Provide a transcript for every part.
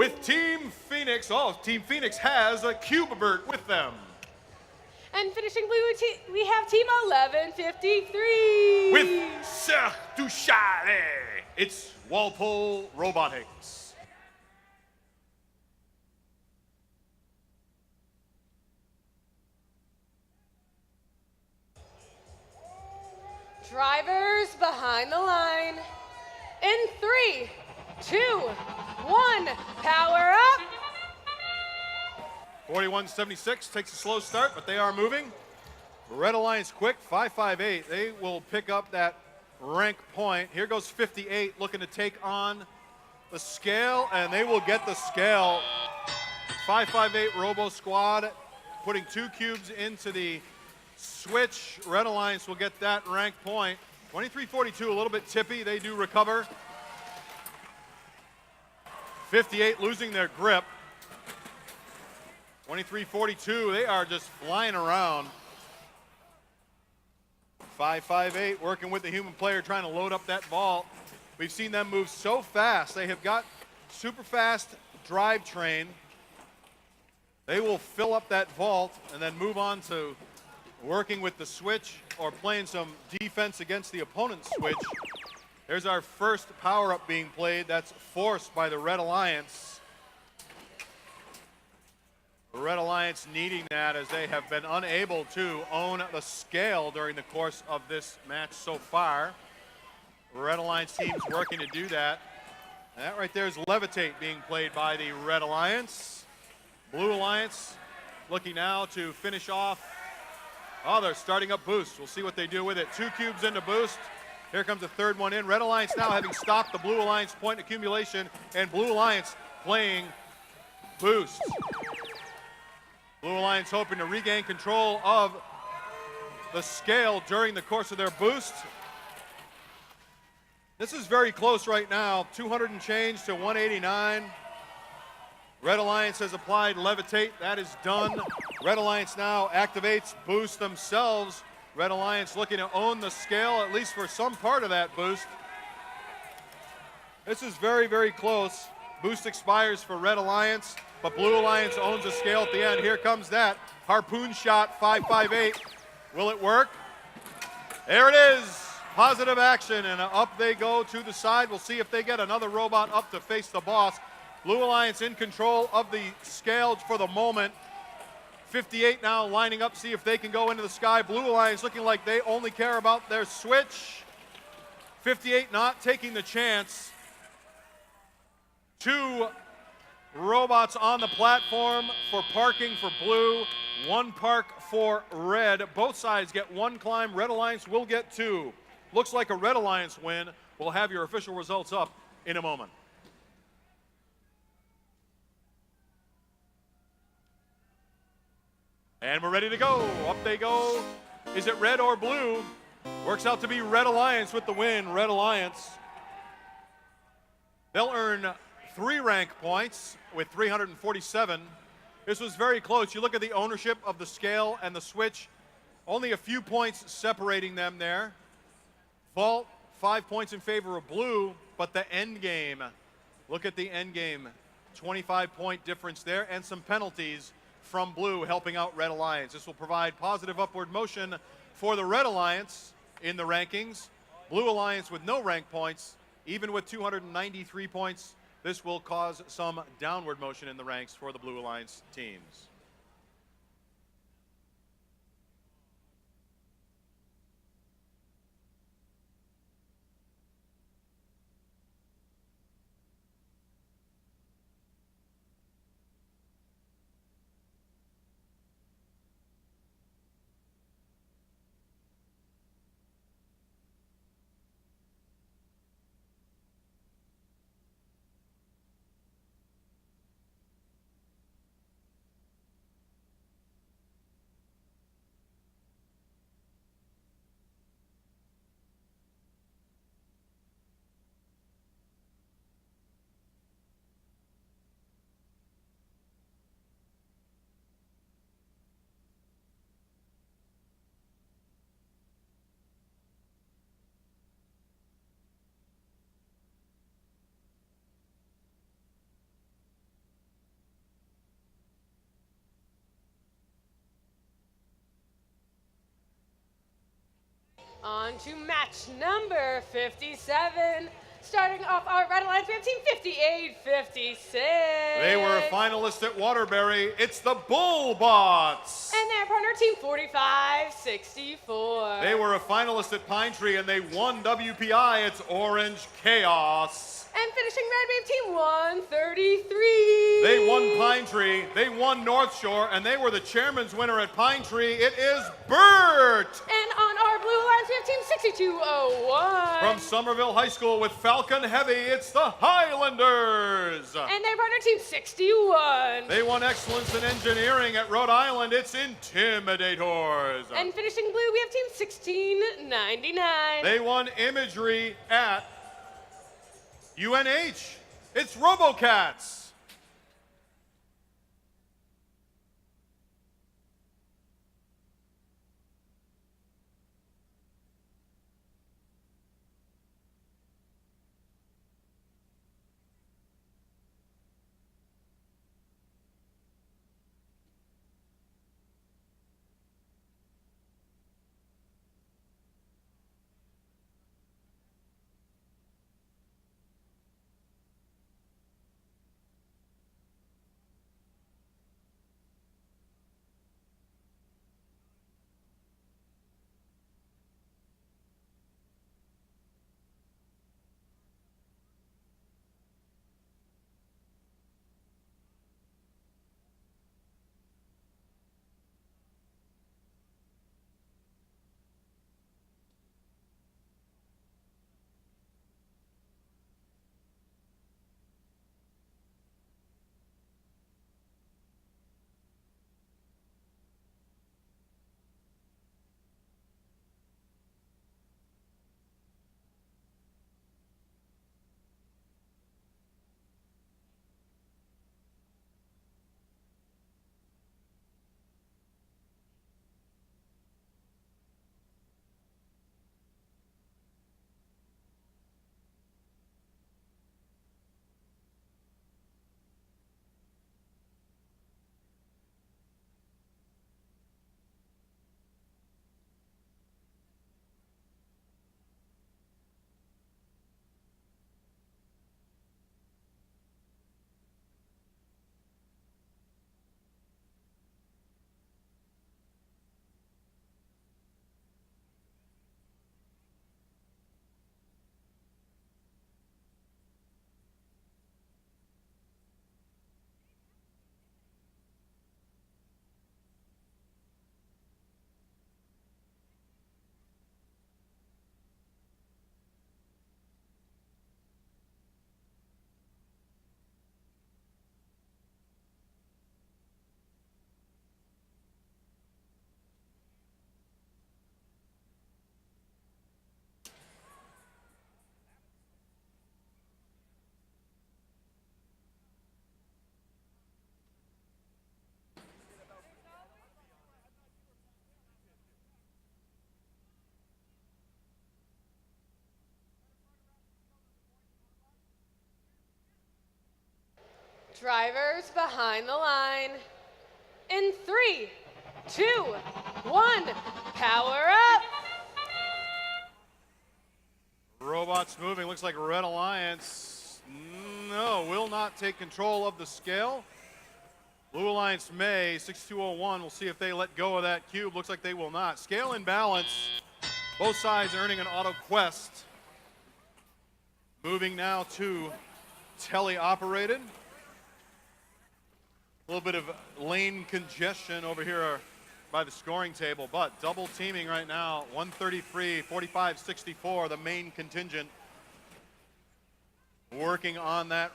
with Team Phoenix. Oh, Team Phoenix has a Cubebert with them. And finishing blue, we have Team 1153. With Cirque du Chalet, it's Walpole Robotics. Drivers behind the line. In 3, 2, 1, power up. 4176 takes a slow start, but they are moving. Red Alliance quick, 558. They will pick up that rank point. Here goes 58 looking to take on the scale, and they will get the scale. 558 Robo Squad putting 2 cubes into the switch. Red Alliance will get that rank point. 2342, a little bit tippy. They do recover. 58 losing their grip. 2342, they are just flying around. 558 working with the human player trying to load up that vault. We've seen them move so fast. They have got super fast drivetrain. They will fill up that vault and then move on to working with the switch or playing some defense against the opponent's switch. There's our first power-up being played. That's forced by the Red Alliance. The Red Alliance needing that as they have been unable to own the scale during the course of this match so far. The Red Alliance team's working to do that. And that right there is Levitate being played by the Red Alliance. Blue Alliance looking now to finish off. Oh, they're starting up boost. We'll see what they do with it. 2 cubes into boost. Here comes the third one in. Red Alliance now having stopped the Blue Alliance point accumulation, and Blue Alliance playing boost. Blue Alliance hoping to regain control of the scale during the course of their boost. This is very close right now, 200 and change to 189. Red Alliance has applied Levitate, that is done. Red Alliance now activates boost themselves. Red Alliance looking to own the scale, at least for some part of that boost. This is very, very close. Boost expires for Red Alliance, but Blue Alliance owns the scale at the end. Here comes that harpoon shot, 558. Will it work? There it is. Positive action, and up they go to the side. We'll see if they get another robot up to face the boss. Blue Alliance in control of the scale for the moment. 58 now lining up, see if they can go into the sky. Blue Alliance looking like they only care about their switch. 58 not taking the chance. 2 robots on the platform for parking for blue, 1 park for red. Both sides get 1 climb. Red Alliance will get 2. Looks like a Red Alliance win. We'll have your official results up in a moment. And we're ready to go. Up they go. Is it red or blue? Works out to be Red Alliance with the win. Red Alliance. They'll earn 3 rank points with 347. This was very close. You look at the ownership of the scale and the switch. Only a few points separating them there. Vault, 5 points in favor of blue, but the end game. Look at the end game. 25-point difference there and some penalties from blue helping out Red Alliance. This will provide positive upward motion for the Red Alliance in the rankings. Blue Alliance with no rank points, even with 293 points, this will cause some downward motion in the ranks for the Blue Alliance teams. On to match number 57. Starting off our Red Alliance, we have Team 5856. They were finalists at Waterbury. It's the Bullbots. And their partner, Team 4564. They were a finalist at Pine Tree and they won WPI. It's Orange Chaos. And finishing Red Wave, Team 133. They won Pine Tree, they won North Shore, and they were the chairman's winner at Pine Tree. It is Bert. And on our Blue Alliance, we have Team 6201. From Somerville High School with Falcon Heavy, it's the Highlanders. And their partner, Team 61. They won Excellence in Engineering at Rhode Island. It's Intimidators. And finishing blue, we have Team 1699. They won Imagery at UNH. It's RoboCats. Drivers behind the line. In 3, 2, 1, power up. Robots moving. Looks like Red Alliance, no, will not take control of the scale. Blue Alliance may. 6201. We'll see if they let go of that cube. Looks like they will not. Scale in balance. Both sides earning an auto quest. Moving now to tele-operated. A little bit of lane congestion over here by the scoring table, but double teaming right now. 133, 45, 64, the main contingent. Working on that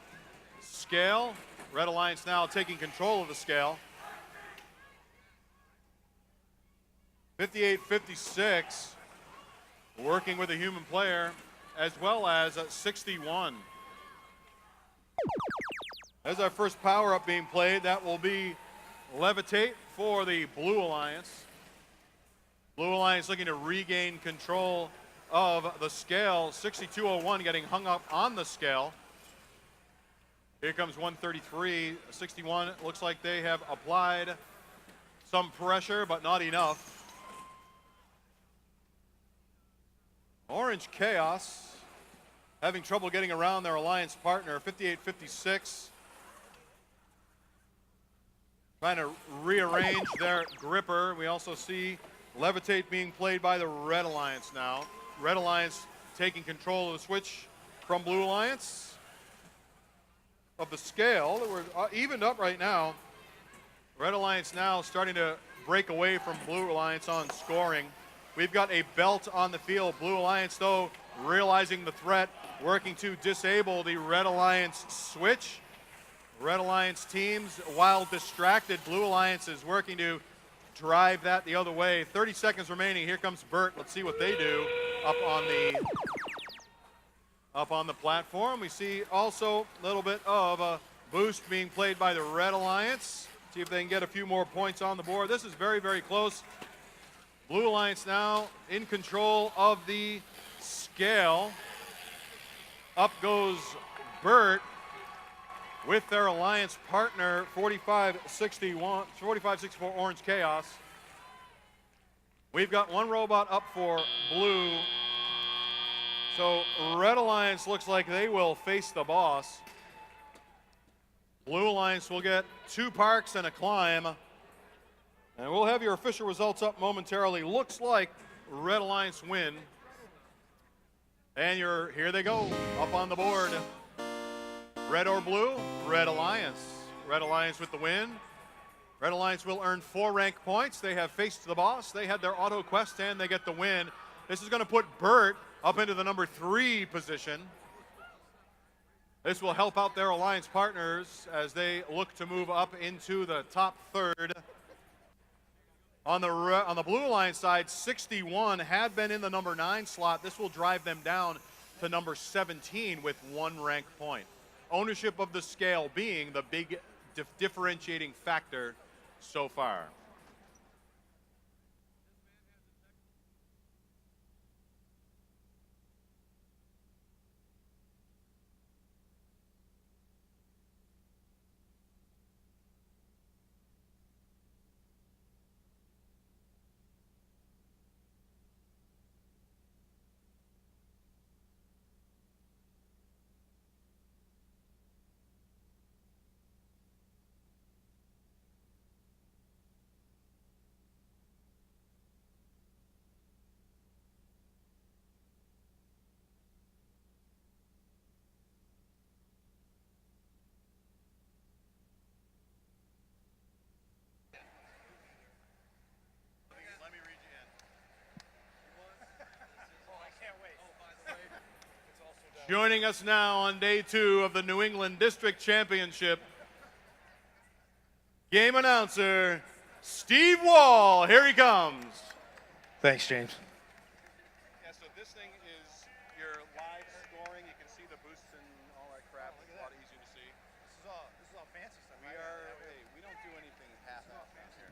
scale. Red Alliance now taking control of the scale. 58-56, working with a human player, as well as 61. As our first power-up being played, that will be Levitate for the Blue Alliance. Blue Alliance looking to regain control of the scale. 6201 getting hung up on the scale. Here comes 133. 61, looks like they have applied some pressure, but not enough. Orange Chaos having trouble getting around their alliance partner, 58-56. Trying to rearrange their gripper. We also see Levitate being played by the Red Alliance now. Red Alliance taking control of the switch from Blue Alliance. Of the scale, we're evened up right now. Red Alliance now starting to break away from Blue Alliance on scoring. We've got a belt on the field. Blue Alliance, though, realizing the threat, working to disable the Red Alliance switch. Red Alliance teams, while distracted, Blue Alliance is working to drive that the other way. 30 seconds remaining. Here comes Burt. Let's see what they do up on the platform. We see also a little bit of a boost being played by the Red Alliance. See if they can get a few more points on the board. This is very, very close. Blue Alliance now in control of the scale. Up goes Burt with their alliance partner, 45-64 Orange Chaos. We've got one robot up for Blue. So Red Alliance looks like they will face the boss. Blue Alliance will get 2 parks and a climb. And we'll have your official results up momentarily. Looks like Red Alliance win. And here they go, up on the board. Red or blue? Red Alliance. Red Alliance with the win. Red Alliance will earn 4 rank points. They have faced the boss. They had their auto quest and they get the win. This is going to put Burt up into the number 3 position. This will help out their alliance partners as they look to move up into the top 3rd. On the Blue Alliance side, 61 had been in the number 9 slot. This will drive them down to number 17 with 1 rank point. Ownership of the scale being the big differentiating factor so far. Joining us now on day 2 of the New England District Championship, game announcer Steve Wall. Here he comes. Thanks, James. Yeah, so this thing is your live scoring. You can see the boosts and all that crap. It's a lot easier to see. This is all fancy stuff. We don't do anything half-assed here.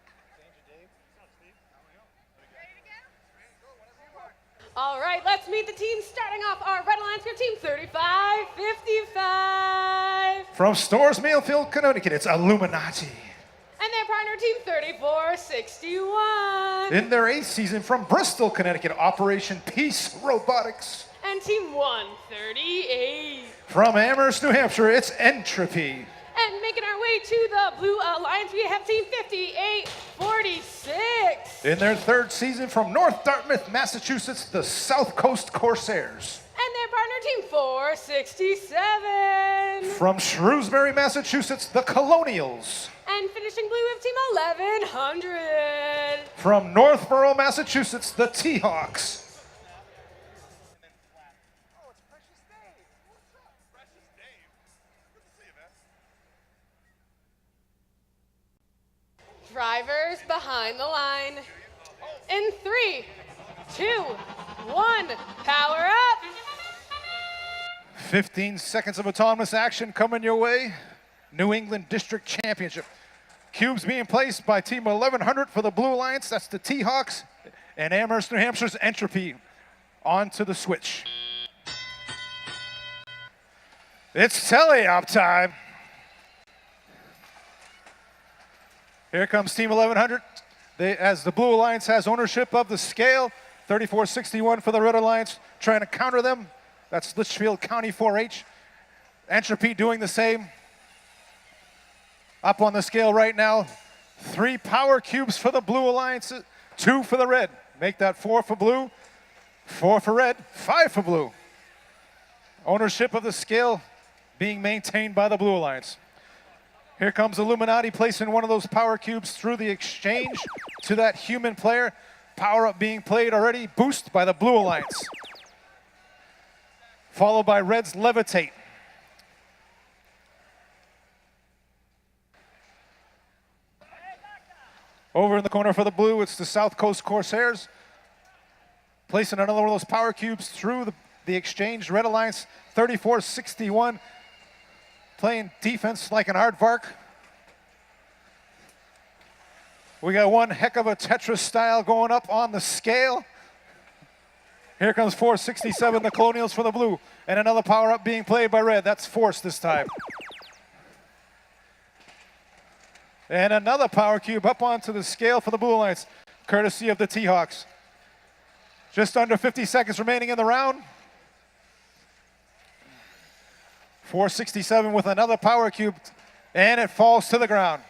All right, let's meet the team. Starting off our Red Alliance, your team 35-55. From Storrs Millfield, Connecticut, it's Illuminati. And their partner team 34-61. In their 8th season from Bristol, Connecticut, Operation Peace Robotics. And team 138. From Amherst, New Hampshire, it's Entropy. And making our way to the Blue Alliance, we have team 58-46. In their 3rd season from North Dartmouth, Massachusetts, the South Coast Corsairs. And their partner team 467. From Shrewsbury, Massachusetts, the Colonials. And finishing blue, we have team 1100. From Northborough, Massachusetts, the T-Hawks. Drivers behind the line. In 3, 2, 1, power up. 15 seconds of autonomous action coming your way. New England District Championship. Cubes being placed by Team 1100 for the Blue Alliance. That's the T-Hawks. And Amherst, New Hampshire's Entropy onto the switch. It's tele-op time. Here comes Team 1100. As the Blue Alliance has ownership of the scale, 34-61 for the Red Alliance. Trying to counter them. That's Litchfield County 4-H. Entropy doing the same. Up on the scale right now. 3 power cubes for the Blue Alliance, 2 for the Red. Make that 4 for Blue, 4 for Red, 5 for Blue. Ownership of the scale being maintained by the Blue Alliance. Here comes Illuminati placing one of those power cubes through the exchange to that human player. Power up being played already. Boost by the Blue Alliance. Followed by Red's Levitate. Over in the corner for the Blue, it's the South Coast Corsairs. Placing another one of those power cubes through the exchange. Red Alliance 34-61. Playing defense like an aardvark. We got one heck of a Tetris style going up on the scale. Here comes 467, the Colonials for the Blue. And another power up being played by Red. That's Force this time. And another power cube up onto the scale for the Blue Alliance, courtesy of the T-Hawks. Just under 50 seconds remaining in the round. 467 with another power cube, and it falls to the ground.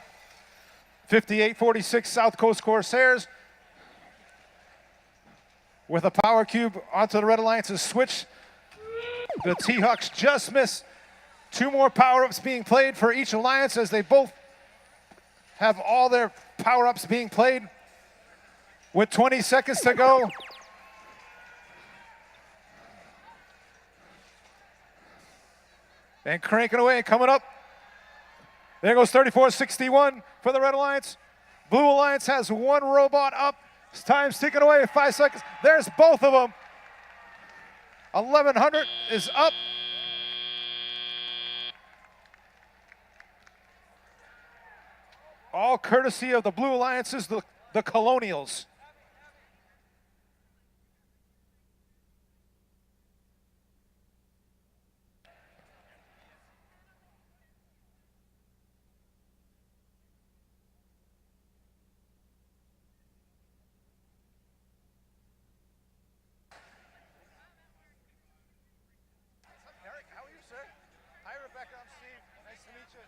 58-46 South Coast Corsairs with a power cube onto the Red Alliance's switch. The T-Hawks just miss. 2 more power-ups being played for each alliance as they both have all their power-ups being played. With 20 seconds to go. And cranking away, coming up. There goes 34-61 for the Red Alliance. Blue Alliance has 1 robot up. Time's ticking away, 5 seconds. There's both of them. 1100 is up. All courtesy of the Blue Alliances, the Colonials. Eric, how are you, sir? Hi, Rebecca. I'm Steve. Nice to meet you.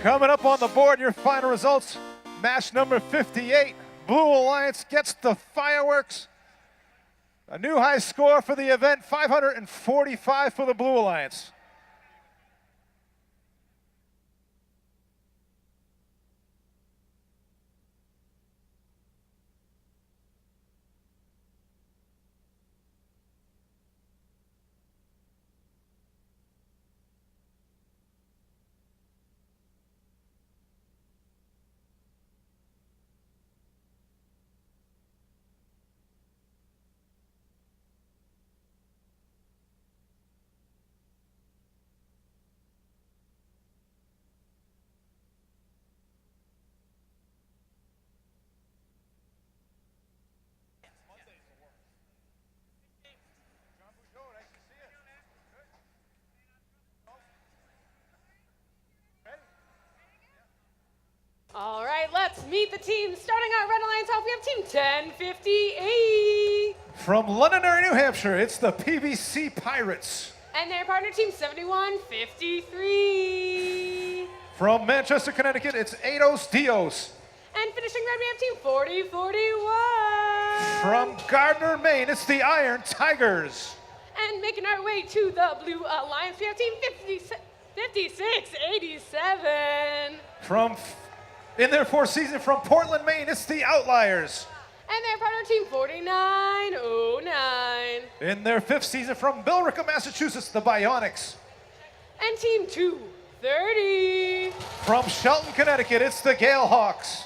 Coming up on the board, your final results. Match number 58. Blue Alliance gets the fireworks. A new high score for the event, 545 for the Blue Alliance. All right, let's meet the teams. Starting our Red Alliance off, we have Team 1058. From Londonderry, New Hampshire, it's the PBC Pirates. And their partner Team 7153. From Manchester, Connecticut, it's Eidos Dios. And finishing red, we have Team 4041. From Gardner, Maine, it's the Iron Tigers. And making our way to the Blue Alliance, we have Team 5687. In their 4th season from Portland, Maine, it's the Outliers. And their partner Team 4909. In their 5th season from Billerica, Massachusetts, the Bionics. And Team 2 30. From Shelton, Connecticut, it's the Gale Hawks.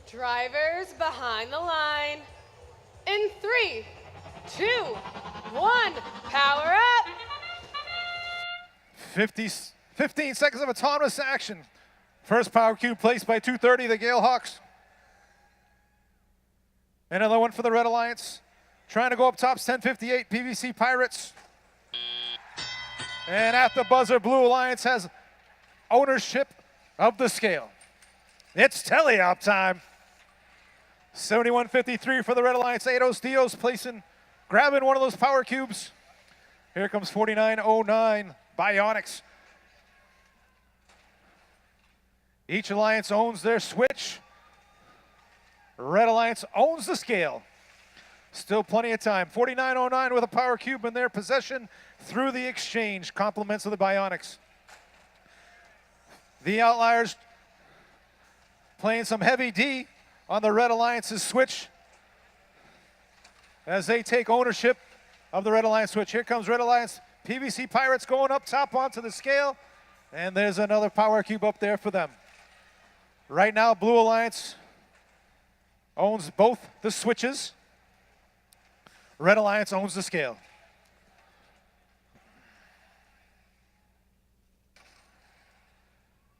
Drivers behind the line. In 3, 2, 1, power up. 15 seconds of autonomous action. First power cube placed by 230, the Gale Hawks. Another one for the Red Alliance. Trying to go up top, 1058 PVC Pirates. And at the buzzer, Blue Alliance has ownership of the scale. It's teleop time. 71.53 for the Red Alliance. Eidos Dios grabbing one of those power cubes. Here comes 49.09 Bionics. Each alliance owns their switch. Red Alliance owns the scale. Still plenty of time. 49.09 with a power cube in their possession through the exchange. Compliments of the Bionics. The Outliers playing some heavy D on the Red Alliance's switch as they take ownership of the Red Alliance switch. Here comes Red Alliance. PVC Pirates going up top onto the scale. And there's another power cube up there for them. Right now, Blue Alliance owns both the switches. Red Alliance owns the scale.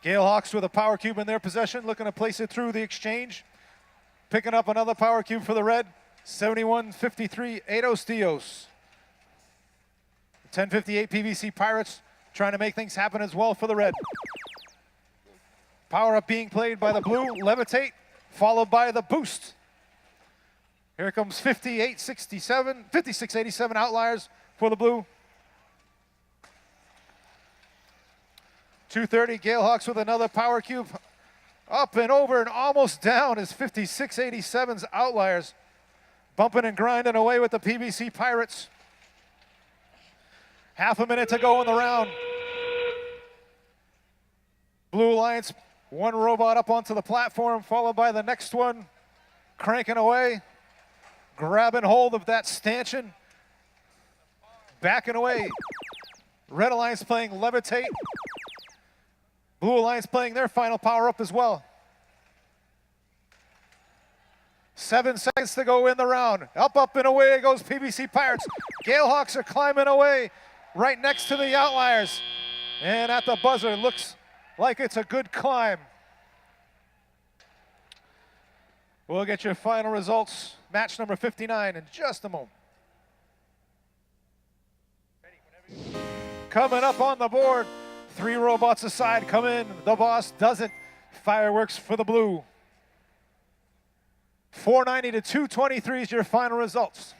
Gale Hawks with a power cube in their possession, looking to place it through the exchange. Picking up another power cube for the Red. 71.53 Eidos Dios. 1058 PVC Pirates trying to make things happen as well for the Red. Power up being played by the Blue. Levitate, followed by the Boost. Here comes 5687 Outliers for the Blue. 230 Gale Hawks with another power cube. Up and over and almost down is 5687's Outliers. Bumping and grinding away with the PVC Pirates. Half a minute to go in the round. Blue Alliance, one robot up onto the platform, followed by the next one. Cranking away. Grabbing hold of that stanchion. Backing away. Red Alliance playing Levitate. Blue Alliance playing their final power up as well. 7 seconds to go in the round. Up, up, and away goes PVC Pirates. Gale Hawks are climbing away right next to the Outliers. And at the buzzer, looks like it's a good climb. We'll get your final results. Match number 59 in just a moment. Coming up on the board, 3 robots aside come in. The boss doesn't. Fireworks for the Blue. 490 to 223 is your final results.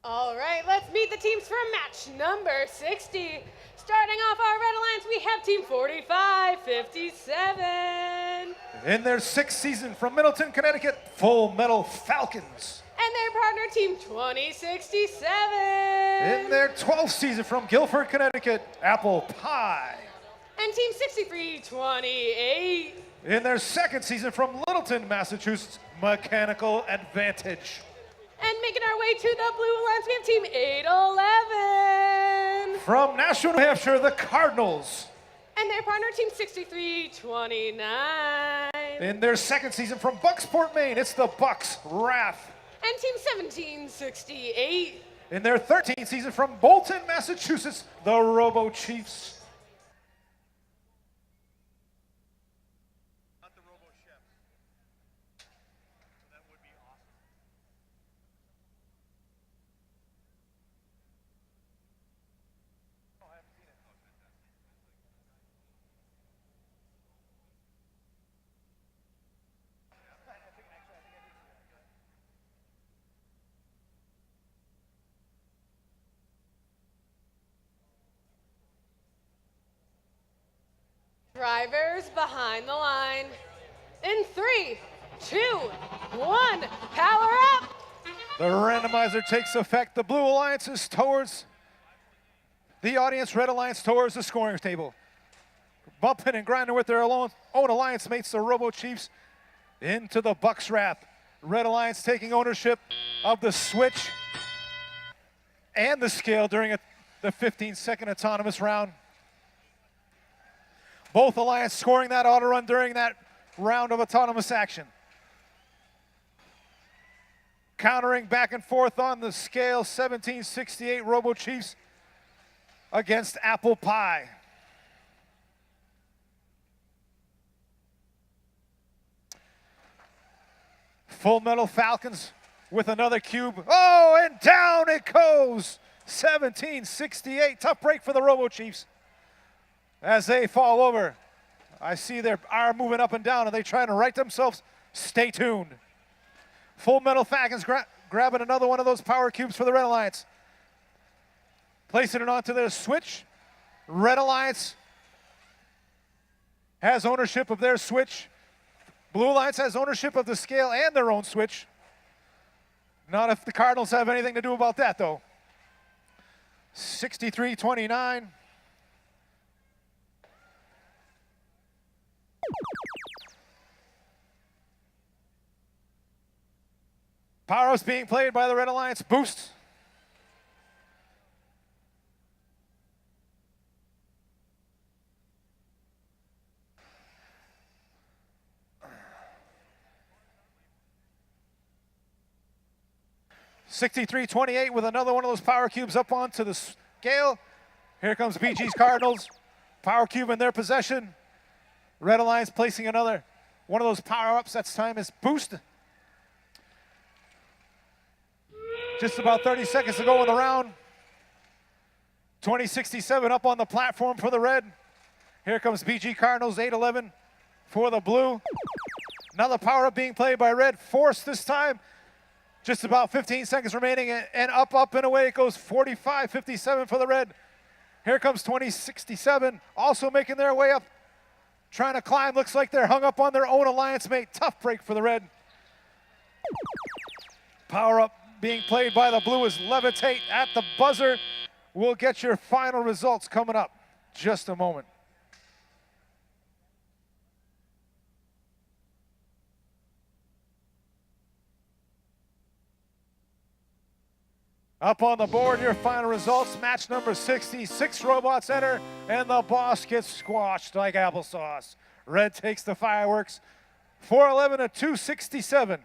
All right, let's meet the teams for match number 60. Starting off our Red Alliance, we have Team 4557. In their 6th season from Middleton, Connecticut, Full Metal Falcons. And their partner, Team 2067. In their 12th season from Guilford, Connecticut, Apple Pie. And Team 6328. In their 2nd season from Littleton, Massachusetts, Mechanical Advantage. And making our way to the Blue Alliance, we have Team 811. From Nashua, New Hampshire, the Cardinals. And their partner, Team 6329. In their 2nd season from Bucksport, Maine, it's the Bucks Wrath. And Team 1768. In their 13th season from Bolton, Massachusetts, the Robo Chiefs. Not the Robo Chefs. That would be awesome. Drivers behind the line. In 3, 2, 1, power up! The randomizer takes effect. The Blue Alliance is towards the audience. Red Alliance towards the scoring table. Bumping and grinding with their own alliance mates, the Robo Chiefs, into the Bucks Wrath. Red Alliance taking ownership of the switch and the scale during the 15-second autonomous round. Both Alliance scoring that auto run during that round of autonomous action. Countering back and forth on the scale, 1768 Robo Chiefs against Apple Pie. Full Metal Falcons with another cube. Oh, and down it goes. 1768. Tough break for the Robo Chiefs as they fall over. I see their arm moving up and down. Are they trying to right themselves? Stay tuned. Full Metal Falcons grabbing another one of those power cubes for the Red Alliance. Placing it onto their switch. Red Alliance has ownership of their switch. Blue Alliance has ownership of the scale and their own switch. Not if the Cardinals have anything to do about that, though. 63-29. Power-ups being played by the Red Alliance. Boost. $63.28 with another one of those power cubes up onto the scale. Here comes BG's Cardinals. Power cube in their possession. Red Alliance placing another one of those power-ups. That's time is boost. Just about 30 seconds to go in the round. 2067 up on the platform for the red. Here comes BG Cardinals, 811 for the blue. Another power-up being played by red. Force this time. Just about 15 seconds remaining, and up, and away it goes. 45-57 for the red. Here comes 2067, also making their way up. Trying to climb, looks like they're hung up on their own alliance mate. Tough break for the red. Power-up being played by the blue is Levitate at the buzzer. We'll get your final results coming up just a moment. Up on the board, your final results. Match number 60, 6 robots enter, and the boss gets squashed like applesauce. Red takes the fireworks, 411 to 267.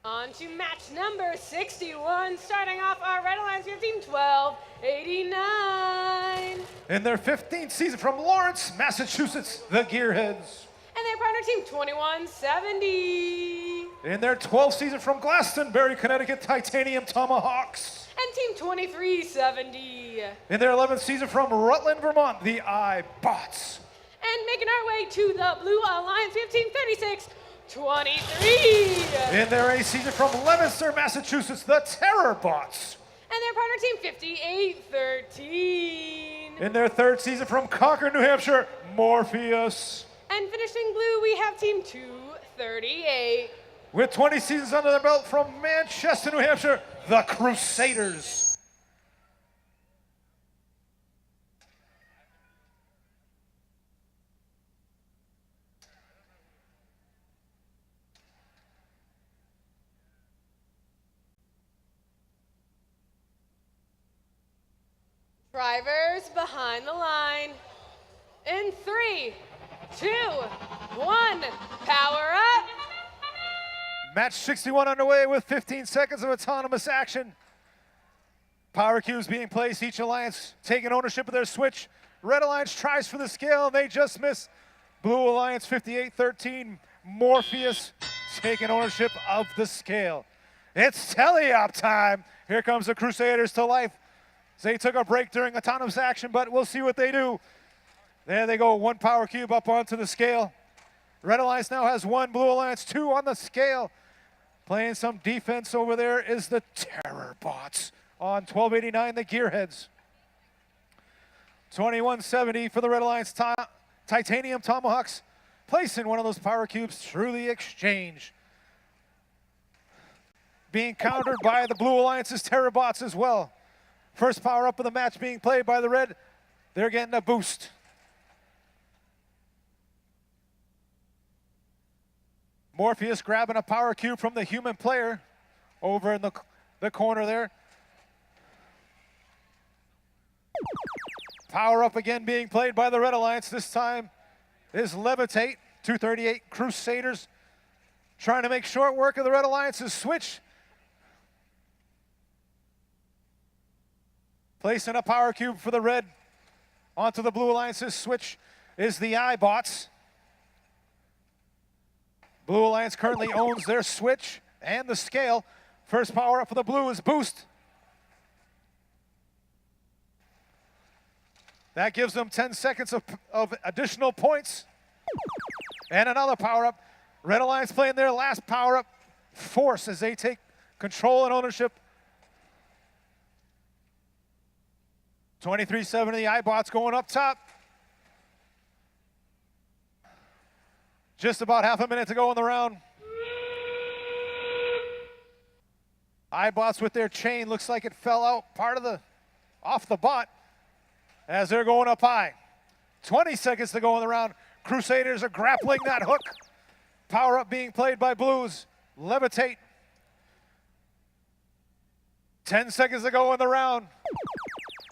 On to match number 61, starting off our Red Alliance 15, 1289. In their 15th season from Lawrence, Massachusetts, the Gearheads. And their partner team, 2170. In their 12th season from Glastonbury, Connecticut, Titanium Tomahawks. And team 2370. In their 11th season from Rutland, Vermont, the iBots. And making our way to the Blue Alliance, we have team 3623. In their 8th season from Leominster, Massachusetts, the Terrorbots. And their partner team, 5813. In their 3rd season from Concord, New Hampshire, Morpheus. And finishing blue, we have team 238. With 20 seasons under their belt from Manchester, New Hampshire, the Crusaders. Drivers behind the line. In 3, 2, 1, power up. Match 61 underway with 15 seconds of autonomous action. Power cubes being placed, each alliance taking ownership of their switch. Red Alliance tries for the scale, they just miss. Blue Alliance 58-13, Morpheus taking ownership of the scale. It's teleop time. Here comes the Crusaders to life. They took a break during autonomous action, but we'll see what they do. There they go, 1 power cube up onto the scale. Red Alliance now has 1, Blue Alliance 2 on the scale. Playing some defense over there is the Terrorbots on 1289, the Gearheads. 2170 for the Red Alliance Titanium Tomahawks. Placing one of those power cubes through the exchange. Being countered by the Blue Alliance's Terrorbots as well. First power up of the match being played by the Red. They're getting a boost. Morpheus grabbing a power cube from the human player over in the corner there. Power up again being played by the Red Alliance. This time is Levitate, 238 Crusaders. Trying to make short work of the Red Alliance's switch. Placing a power cube for the Red onto the Blue Alliance's switch is the iBots. Blue Alliance currently owns their switch and the scale. First power up for the Blue is boost. That gives them 10 seconds of additional points. And another power up. Red Alliance playing their last power up, force, as they take control and ownership. 2370, the iBots going up top. Just about half a minute to go in the round. iBots with their chain, looks like it fell out off the bot as they're going up high. 20 seconds to go in the round. Crusaders are grappling that hook. Power up being played by Blues. Levitate. 10 seconds to go in the round.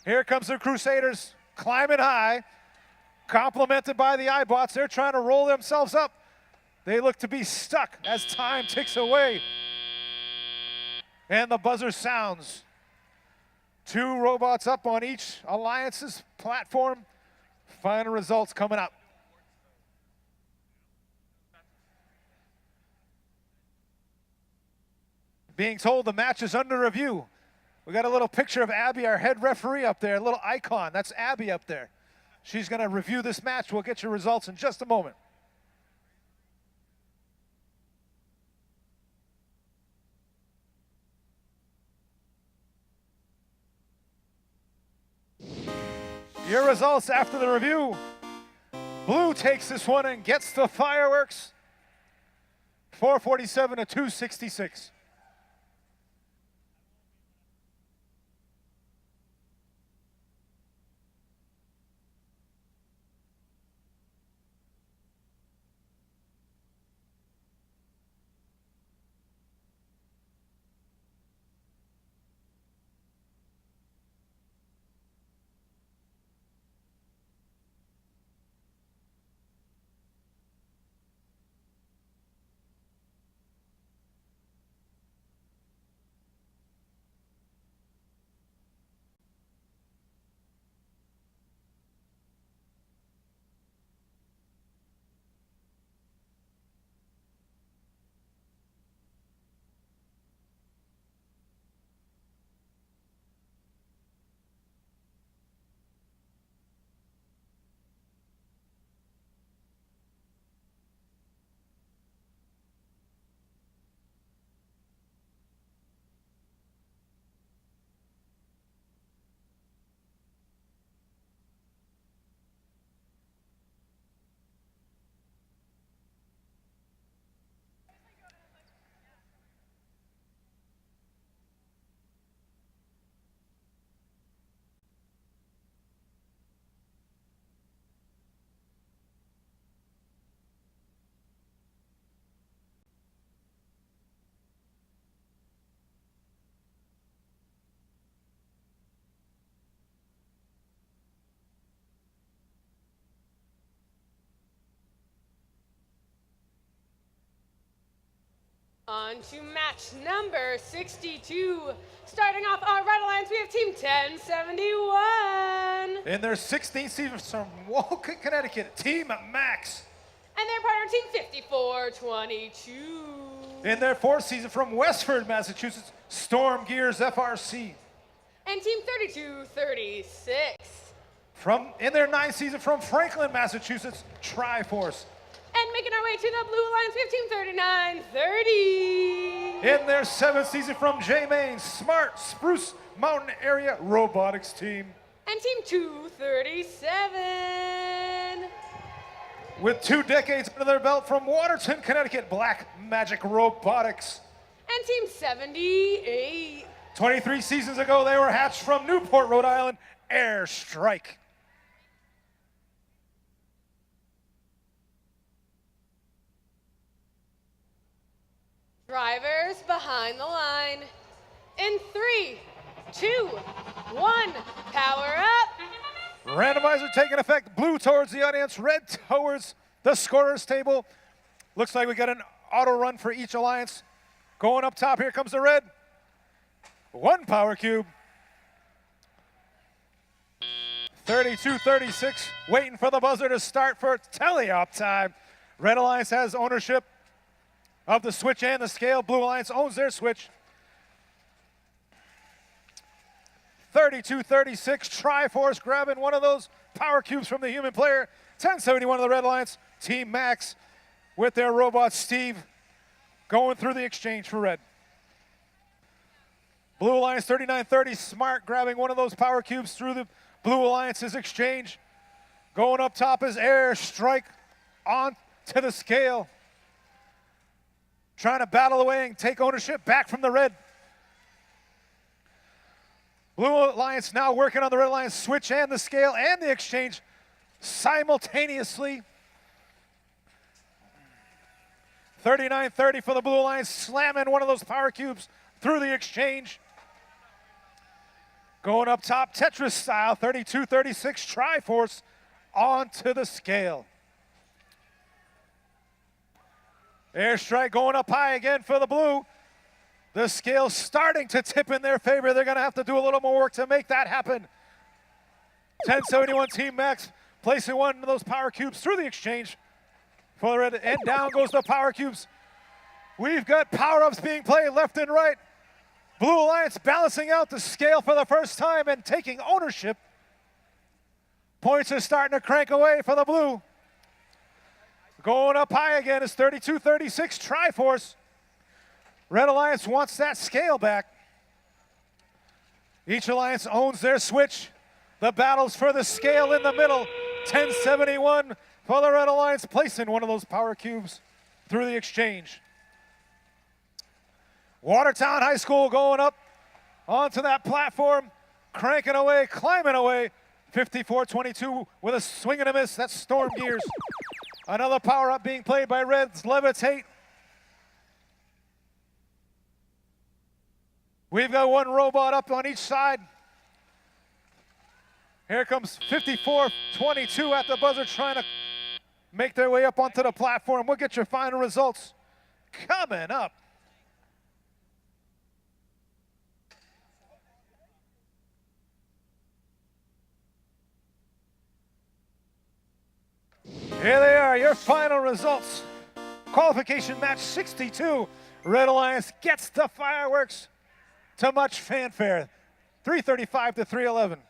Here comes the Crusaders climbing high, complemented by the iBots. They're trying to roll themselves up. They look to be stuck as time ticks away. And the buzzer sounds. 2 robots up on each alliance's platform. Final results coming up. Being told the match is under review. We got a little picture of Abby, our head referee up there, a little icon. That's Abby up there. She's going to review this match. We'll get your results in just a moment. Your results after the review. Blue takes this one and gets the fireworks. 447 to 266. On to match number 62. Starting off our Red Alliance, we have Team 1071. In their 16th season from Walcott, Connecticut, Team Max. And their partner, Team 5422. In their 4th season from Westford, Massachusetts, Storm Gears FRC. And Team 3236. In their 9th season from Franklin, Massachusetts, Triforce. And making our way to the Blue Alliance, we have Team 3930. In their 7th season from J-Main, Smart Spruce Mountain Area Robotics Team. And Team 237. With 2 decades under their belt from Waterton, Connecticut, Black Magic Robotics. And Team 78. 23 seasons ago, they were hatched from Newport, Rhode Island, Airstrike. Drivers behind the line. In 3, 2, 1, power up. Randomizer taking effect. Blue towards the audience, red towards the scorer's table. Looks like we got an auto run for each alliance. Going up top, here comes the red. 1 power cube. 32-36, waiting for the buzzer to start for teleop time. Red Alliance has ownership of the switch and the scale. Blue Alliance owns their switch. 32-36, Triforce grabbing one of those power cubes from the human player. 1071 of the Red Alliance, Team Max with their robot Steve going through the exchange for red. Blue Alliance 39-30, Smart grabbing one of those power cubes through the Blue Alliance's exchange. Going up top is Airstrike on to the scale. Trying to battle away and take ownership back from the red. Blue Alliance now working on the Red Alliance switch and the scale and the exchange simultaneously. 39-30 for the Blue Alliance, slamming one of those power cubes through the exchange. Going up top, Tetris style, 32-36, Triforce onto the scale. Airstrike going up high again for the blue. The scale starting to tip in their favor. They're going to have to do a little more work to make that happen. 1071 Team Max placing one of those power cubes through the exchange for the red, and down goes the power cubes. We've got power-ups being played left and right. Blue Alliance balancing out the scale for the first time and taking ownership. Points are starting to crank away for the blue. Going up high again is 32-36 Triforce. Red Alliance wants that scale back. Each alliance owns their switch. The battle's for the scale in the middle. 1071 for the Red Alliance, placing one of those power cubes through the exchange. Watertown High School going up onto that platform, cranking away, climbing away. 54-22 with a swing and a miss. That's Storm Gears. Another power-up being played by Reds, Levitate. We've got one robot up on each side. Here comes 54-22 at the buzzer, trying to make their way up onto the platform. We'll get your final results coming up. Here they are, your final results. Qualification match 62. Red Alliance gets the fireworks to much fanfare. 335 to 311.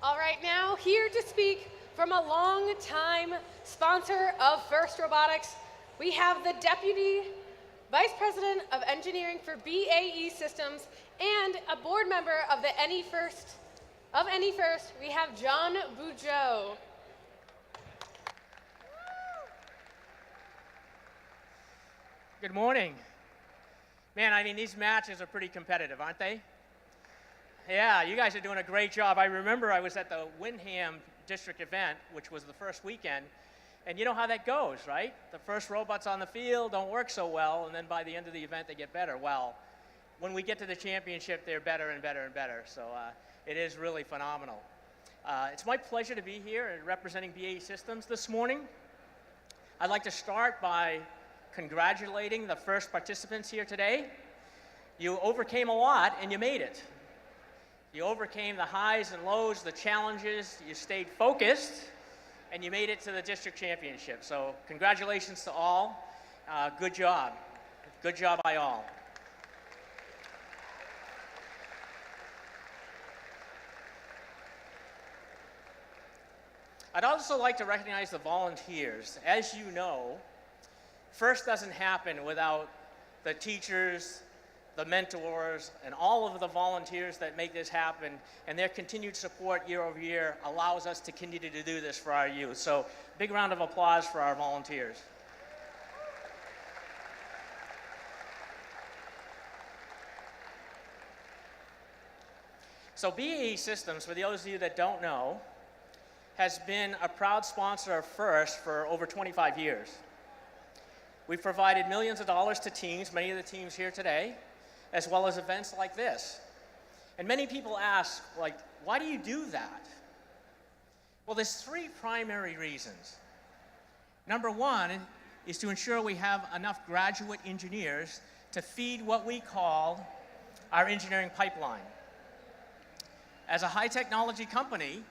All right, now here to speak from a long-time sponsor of FIRST Robotics, we have the Deputy Vice President of Engineering for BAE Systems and a board member of the AnyFirst. We have John Bugeaud. Good morning. Man, I mean, these matches are pretty competitive, aren't they? Yeah, you guys are doing a great job. I remember I was at the Windham District event, which was the first weekend, and you know how that goes, right? The first robots on the field don't work so well, and then by the end of the event, they get better. Well, when we get to the championship, they're better and better and better, so it is really phenomenal. It's my pleasure to be here and representing BAE Systems this morning. I'd like to start by congratulating the first participants here today. You overcame a lot, and you made it. You overcame the highs and lows, the challenges, you stayed focused, and you made it to the district championship. So congratulations to all. Good job. Good job by all. I'd also like to recognize the volunteers. As you know, FIRST doesn't happen without the teachers, the mentors, and all of the volunteers that make this happen, and their continued support year over year allows us to continue to do this for our youth. So big round of applause for our volunteers. So BAE Systems, for those of you that don't know, has been a proud sponsor of FIRST for over 25 years. We've provided millions of dollars to teams, many of the teams here today, as well as events like this. And many people ask, like, why do you do that? Well, there's three primary reasons. Number one is to ensure we have enough graduate engineers to feed what we call our engineering pipeline. As a high technology company,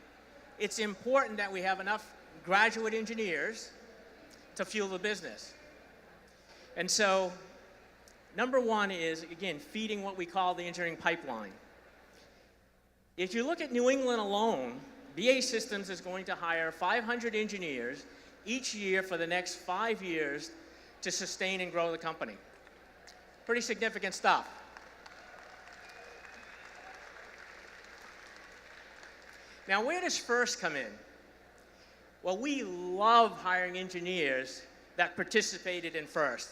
it's important that we have enough graduate engineers to fuel the business. And so, number one is, again, feeding what we call the engineering pipeline. If you look at New England alone, BAE Systems is going to hire 500 engineers each year for the next 5 years to sustain and grow the company. Pretty significant stuff. Now, where does FIRST come in? Well, we love hiring engineers that participated in FIRST.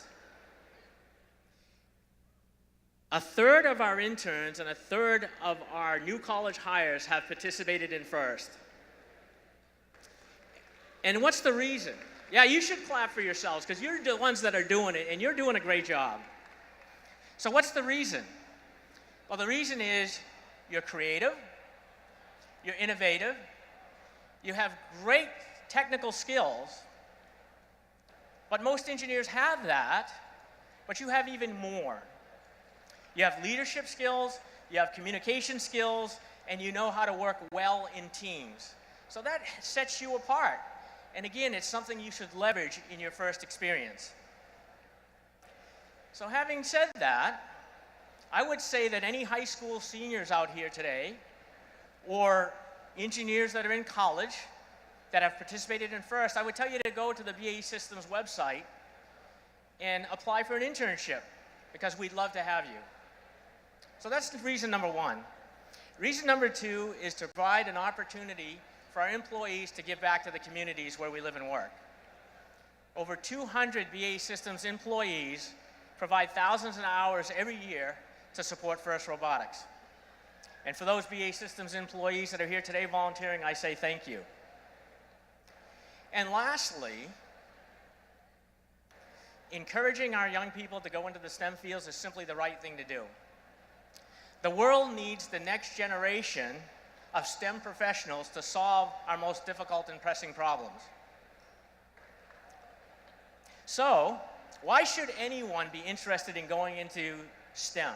A third of our interns and a third of our new college hires have participated in FIRST. And what's the reason? Yeah, you should clap for yourselves because you're the ones that are doing it and you're doing a great job. So what's the reason? Well, the reason is you're creative, you're innovative, you have great technical skills, but most engineers have that, but you have even more. You have leadership skills, you have communication skills, and you know how to work well in teams. So that sets you apart. And again, it's something you should leverage in your first experience. So having said that, I would say that any high school seniors out here today, or engineers that are in college that have participated in FIRST, I would tell you to go to the BAE Systems website and apply for an internship because we'd love to have you. So that's reason number one. Reason number two is to provide an opportunity for our employees to give back to the communities where we live and work. Over 200 BAE Systems employees provide thousands of hours every year to support FIRST Robotics. And for those BAE Systems employees that are here today volunteering, I say thank you. And lastly, encouraging our young people to go into the STEM fields is simply the right thing to do. The world needs the next generation of STEM professionals to solve our most difficult and pressing problems. So, why should anyone be interested in going into STEM?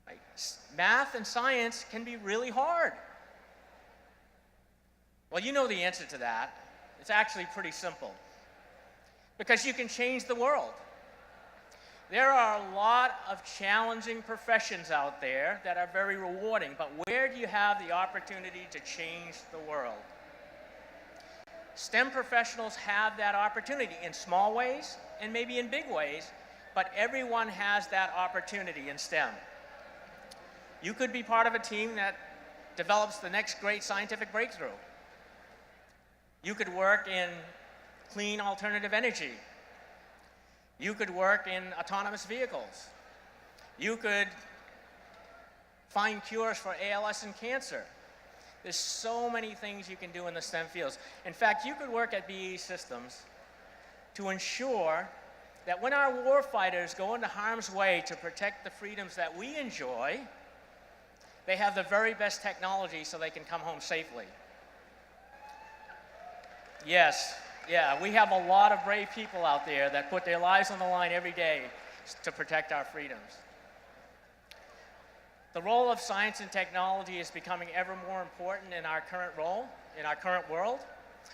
Right? Math and science can be really hard. Well, you know the answer to that. It's actually pretty simple. Because you can change the world. There are a lot of challenging professions out there that are very rewarding, but where do you have the opportunity to change the world? STEM professionals have that opportunity in small ways and maybe in big ways, but everyone has that opportunity in STEM. You could be part of a team that develops the next great scientific breakthrough. You could work in clean alternative energy. You could work in autonomous vehicles. You could find cures for ALS and cancer. There's so many things you can do in the STEM fields. In fact, you could work at BAE Systems to ensure that when our warfighters go into harm's way to protect the freedoms that we enjoy, they have the very best technology so they can come home safely. Yes, yeah, we have a lot of brave people out there that put their lives on the line every day to protect our freedoms. The role of science and technology is becoming ever more important in our current role, in our current world.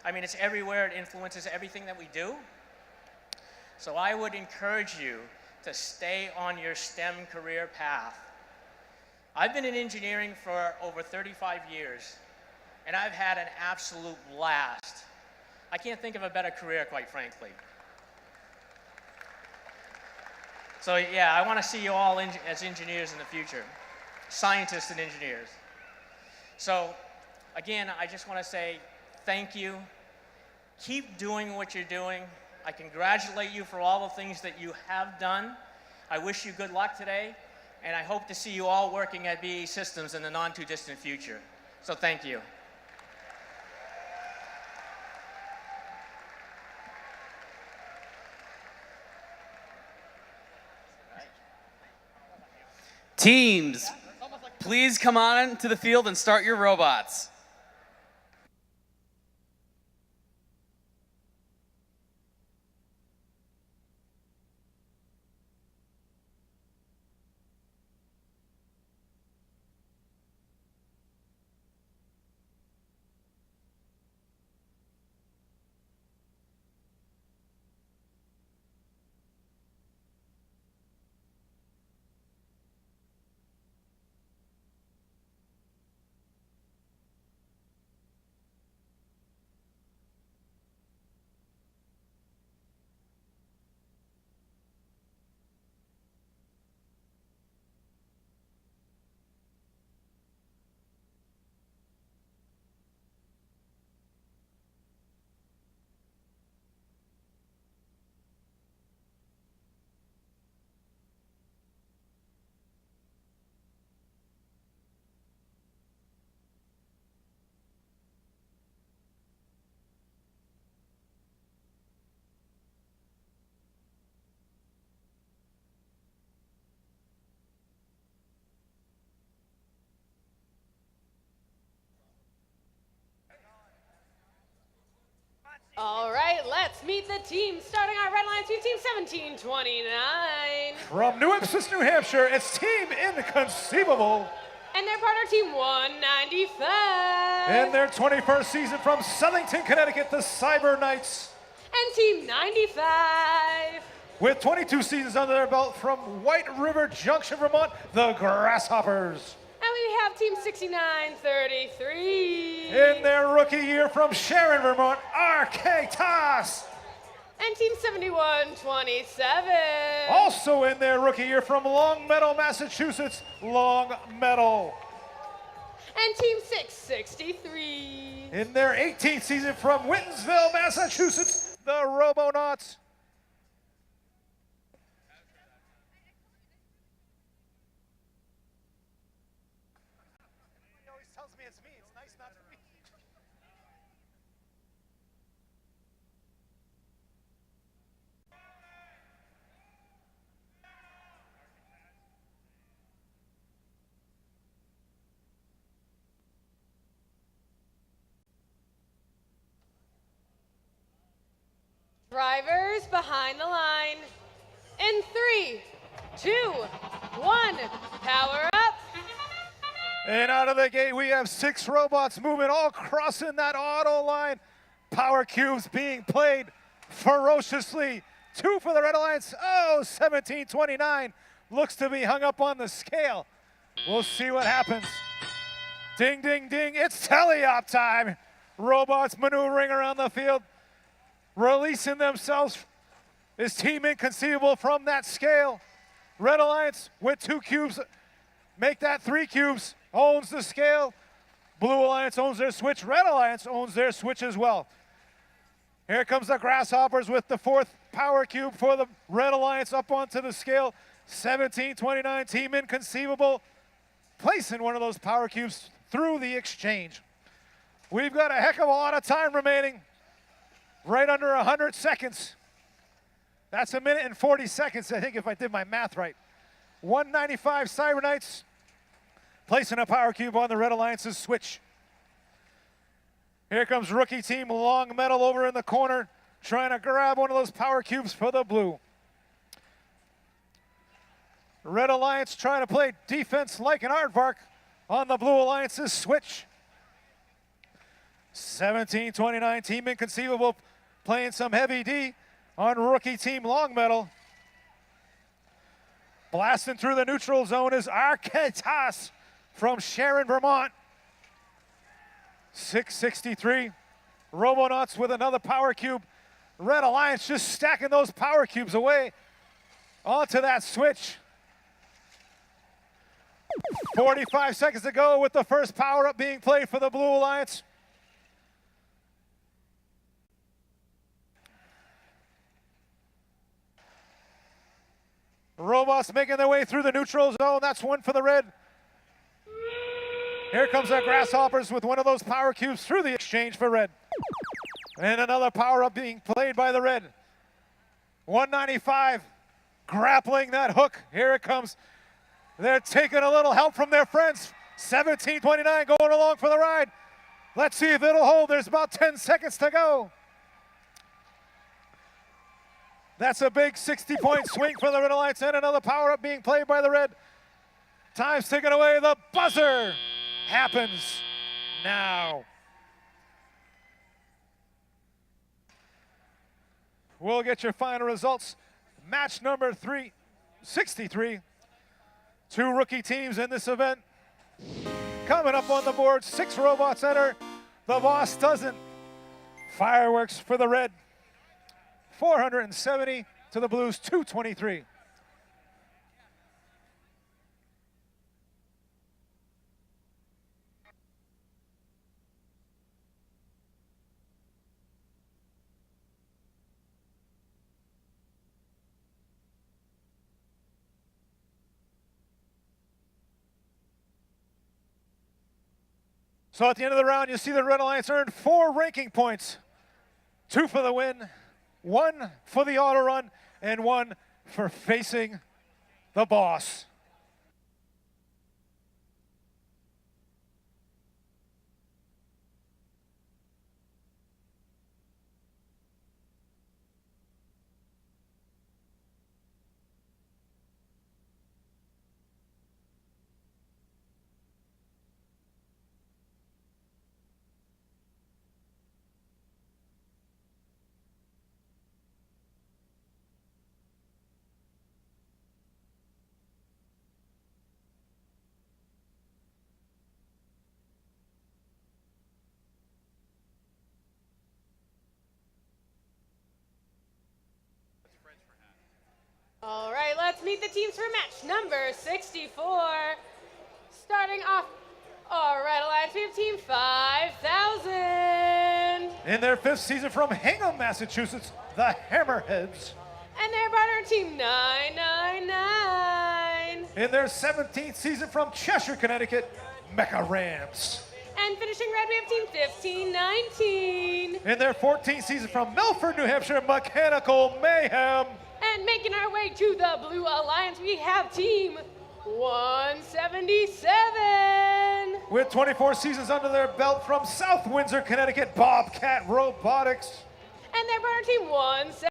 I mean, it's everywhere, it influences everything that we do. So I would encourage you to stay on your STEM career path. I've been in engineering for over 35 years, and I've had an absolute blast. I can't think of a better career, quite frankly. So yeah, I want to see you all as engineers in the future, scientists and engineers. So again, I just want to say thank you. Keep doing what you're doing. I congratulate you for all the things that you have done. I wish you good luck today, and I hope to see you all working at BAE Systems in the non-too-distant future. So thank you. Teams, please come on to the field and start your robots. All right, let's meet the team. Starting our Red Lions Team 1729. From New Ipswich, New Hampshire, it's Team Inconceivable. And they're part of Team 195. In their 21st season from Southington, Connecticut, the Cyber Knights. And Team 95. With 22 seasons under their belt from White River Junction, Vermont, the Grasshoppers. And we have Team 6933. In their rookie year from Sharon, Vermont, Arcaitas. And Team 7127. Also in their rookie year from Long Meadow, Massachusetts, Long Meadow. And Team 663. In their 18th season from Wittensville, Massachusetts, the Robonauts. He always tells me it's me. It's nice not to be. Drivers behind the line. In 3, 2, 1, power up. And out of the gate, we have 6 robots moving all crossing that auto line. Power cubes being played ferociously 2 for the Red Alliance. Oh, 17-29. Looks to be hung up on the scale. We'll see what happens. Ding, ding, ding. It's teleop time. Robots maneuvering around the field, releasing themselves. Is Team Inconceivable from that scale? Red Alliance with 2 cubes. Make that 3 cubes. Owns the scale. Blue Alliance owns their switch. Red Alliance owns their switch as well. Here comes the Grasshoppers with the 4th power cube for the Red Alliance up onto the scale. 17-29, Team Inconceivable placing one of those power cubes through the exchange. We've got a heck of a lot of time remaining. Right under 100 seconds. That's 1 minute and 40 seconds, I think, if I did my math right. 195 Cybernetics placing a power cube on the Red Alliance's switch. Here comes rookie team Long Metal over in the corner, trying to grab one of those power cubes for the blue. Red Alliance trying to play defense like an aardvark on the Blue Alliance's switch. 17-29, Team Inconceivable playing some heavy D on rookie team Long Metal. Blasting through the neutral zone is Arkatas from Sharon, Vermont. 663. Robonauts with another power cube. Red Alliance just stacking those power cubes away onto that switch. 45 seconds to go with the first power-up being played for the Blue Alliance. Robots making their way through the neutral zone. That's 1 for the red. Here comes the Grasshoppers with one of those power cubes through the exchange for red. And another power-up being played by the red. 195, grappling that hook. Here it comes. They're taking a little help from their friends. 17-29 going along for the ride. Let's see if it'll hold. There's about 10 seconds to go. That's a big 60-point swing for the Red Alliance and another power-up being played by the red. Time's ticking away. The buzzer happens now. We'll get your final results. Match number 63. 2 rookie teams in this event. Coming up on the board, 6 robots enter. The boss doesn't. Fireworks for the red. 470 to the blues, 223. So at the end of the round, you see the Red Alliance earned 4 ranking points. 2 for the win, 1 for the auto run, and 1 for facing the boss. All right, let's meet the teams for match number 64. Starting off, all right, Alliance, we have Team 5000. In their 5th season from Hingham, Massachusetts, the Hammerheads. And their partner, Team 999. In their 17th season from Cheshire, Connecticut, Mecha Rams. And finishing red, we have Team 1519. In their 14th season from Milford, New Hampshire, Mechanical Mayhem. And making our way to the Blue Alliance, we have Team 177. With 24 seasons under their belt from South Windsor, Connecticut, Bobcat Robotics. And their partner, Team 177.